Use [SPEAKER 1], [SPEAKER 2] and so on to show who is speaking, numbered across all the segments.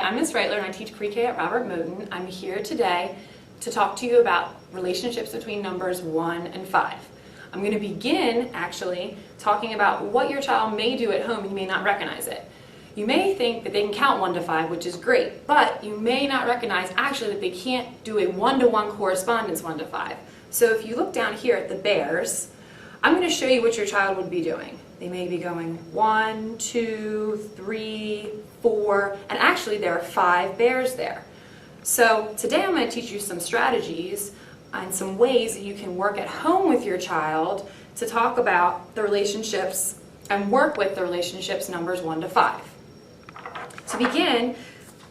[SPEAKER 1] I'm Ms. Reightler and I teach pre-K at Robert Moton. I'm here today to talk to you about relationships between numbers 1 and 5. I'm going to begin actually talking about what your child may do at home and you may not recognize it. You may think that they can count 1 to 5, which is great, but you may not recognize actually that they can't do a 1-to-1 correspondence 1 to 5. So if you look down here at the bears, I'm going to show you what your child would be doing. They may be going 1, 2, 3, 4, and actually there are 5 bears there. So today I'm going to teach you some strategies and some ways that you can work at home with your child to talk about the relationships and work with the relationships numbers 1 to 5. To begin,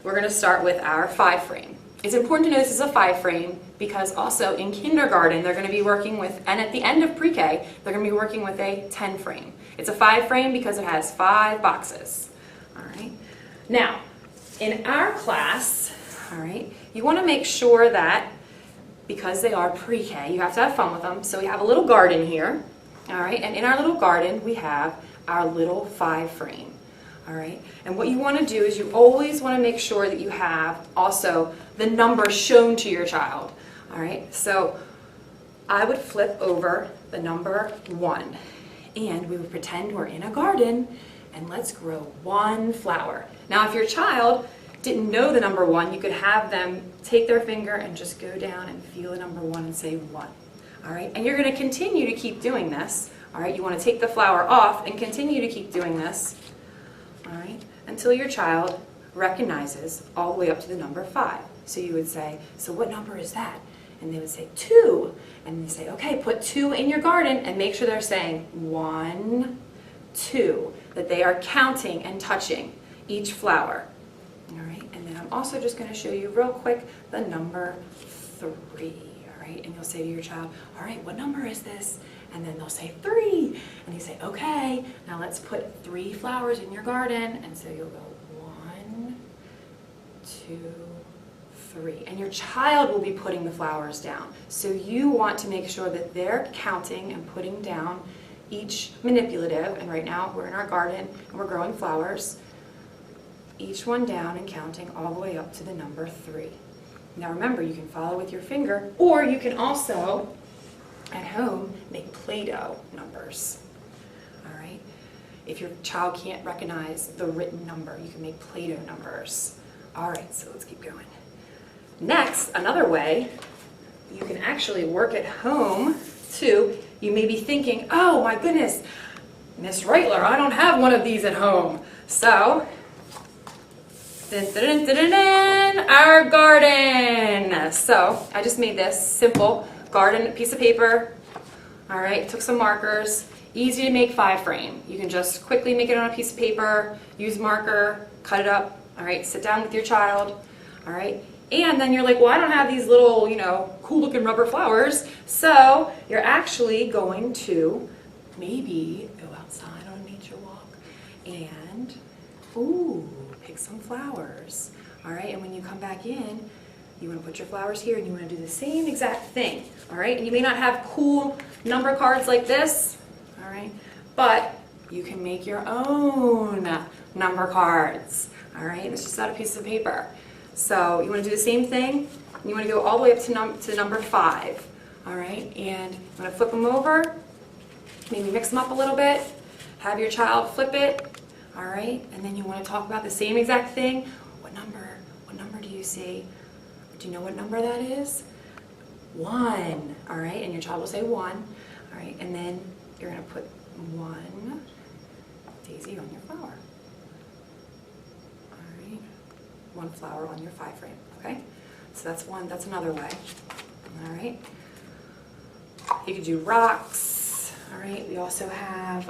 [SPEAKER 1] we're going to start with our 5 frame. It's important to know this is a 5 frame because also in kindergarten they're going to be working with, and at the end of pre-K, they're going to be working with a 10 frame. It's a 5 frame because it has 5 boxes. All right. Now, in our class, all right, you want to make sure that because they are pre-K, you have to have fun with them. So we have a little garden here, all right, and in our little garden we have our little 5 frame. All right, and what you want to do is you always want to make sure that you have also the number shown to your child. All right, so I would flip over the number 1 and we would pretend we're in a garden and let's grow 1 flower. Now if your child didn't know the number 1, you could have them take their finger and just go down and feel the number 1 and say 1. All right, and you're going to continue to keep doing this. All right, you want to take the flower off and continue to keep doing this. All right, until your child recognizes all the way up to the number 5. So you would say, so what number is that? And they would say 2. And they say, okay, put 2 in your garden and make sure they're saying 1, 2, that they are counting and touching each flower. All right, and then I'm also just going to show you real quick the number 3. All right, and you'll say to your child, all right, what number is this? And then they'll say 3, and you say, okay, now let's put 3 flowers in your garden. And so you'll go 1, 2, 3. And your child will be putting the flowers down. So you want to make sure that they're counting and putting down each manipulative. And right now we're in our garden and we're growing flowers. Each one down and counting all the way up to the number 3. Now remember, you can follow with your finger, or you can also at home make Play-Doh numbers. All right, if your child can't recognize the written number, you can make Play-Doh numbers. All right, so let's keep going. Next, another way you can actually work at home too. You may be thinking, oh my goodness, Miss Reightler, I don't have one of these at home. So dun, dun, dun, dun, dun, dun, our garden. So I just made this simple garden piece of paper. All right, took some markers. Easy to make 5 frame. You can just quickly make it on a piece of paper, use marker, cut it up. All right, sit down with your child. All right, and then you're like, well, I don't have these little, cool looking rubber flowers. So you're actually going to maybe go outside on a nature walk and, ooh, pick some flowers. All right, and when you come back in, you want to put your flowers here and you want to do the same exact thing. All right, and you may not have cool number cards like this, all right, but you can make your own number cards. All right, it's just not a piece of paper. So you want to do the same thing. You want to go all the way up to number 5. All right, and you want to flip them over, maybe mix them up a little bit, have your child flip it. All right, and then you want to talk about the same exact thing. What number do you see? Do you know what number that is? 1. All right, and your child will say 1. All right, and then you're going to put 1 daisy on your flower. All right, 1 flower on your 5 frame. Okay, so that's one. That's another way. All right, you could do rocks. All right, we also have.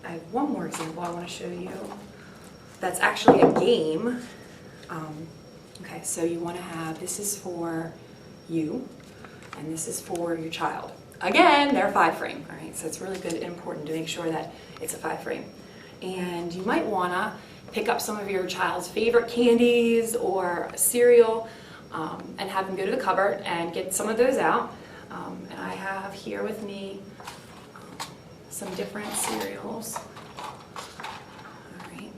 [SPEAKER 1] I have one more example I want to show you. That's actually a game. Okay, so you want to have, this is for you, and this is for your child. Again, they're 5 frame, all right? So it's really good and important to make sure that it's a 5 frame. And you might want to pick up some of your child's favorite candies or cereal and have them go to the cupboard and get some of those out. And I have here with me some different cereals. All right.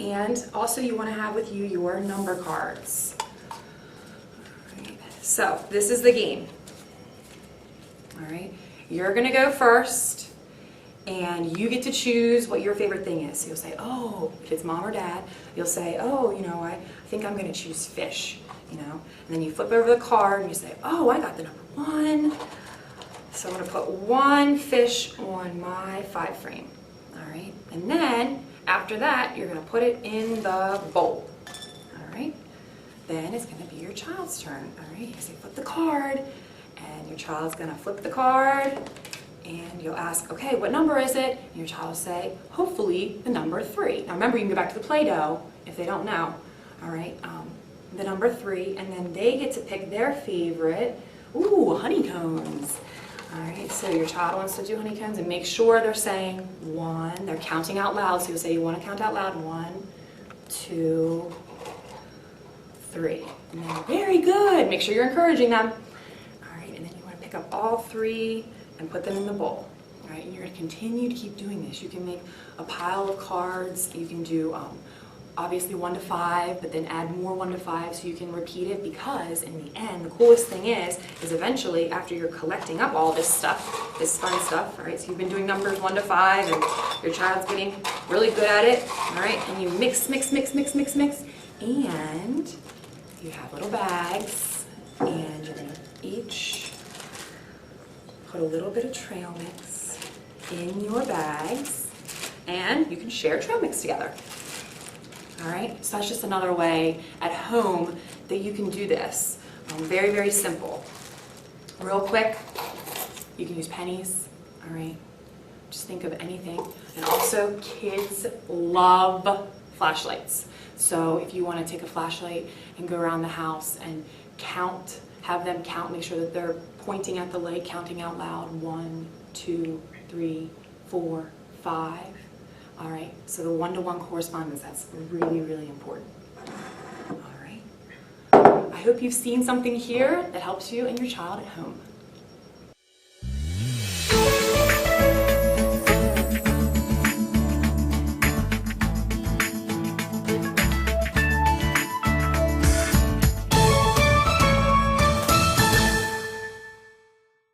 [SPEAKER 1] And also you want to have with you your number cards. All right. So this is the game. All right, you're going to go first, and you get to choose what your favorite thing is. So you'll say, oh, if it's mom or dad, you'll say, oh, you know, I think I'm going to choose fish, you know. And then you flip over the card and you say, oh, I got the number 1. So I'm going to put 1 fish on my 5 frame. All right, and then after that, you're going to put it in the bowl. All right, then it's going to be your child's turn. All right, you say, flip the card, and your child's going to flip the card. And you'll ask, okay, what number is it? And your child will say, hopefully, the number 3. Now remember, you can go back to the Play-Doh if they don't know. All right, the number 3, and then they get to pick their favorite. Ooh, honeycombs. All right, so your child wants to do honeycombs, and make sure they're saying 1. They're counting out loud, so you'll say you want to count out loud. 1, 2, 3. And then, very good. Make sure you're encouraging them. All right, and then you want to pick up all 3 and put them in the bowl. All right, and you're going to continue to keep doing this. You can make a pile of cards. You can do obviously 1 to 5, but then add more 1 to 5 so you can repeat it, because in the end, the coolest thing is eventually after you're collecting up all this stuff, this fun stuff, all right, so you've been doing numbers 1 to 5 and your child's getting really good at it, all right, and you mix, and you have little bags, and you're going to each put a little bit of trail mix in your bags, and you can share trail mix together. All right, so that's just another way at home that you can do this. Very, very simple. Real quick, you can use pennies, all right? Just think of anything. And also, kids love flashlights. So if you want to take a flashlight and go around the house and count, have them count, make sure that they're pointing at the light, counting out loud, 1, 2, 3, 4, 5. All right, so the 1-to-1 correspondence, that's really, really important. All right. I hope you've seen something here that helps you and your child at home.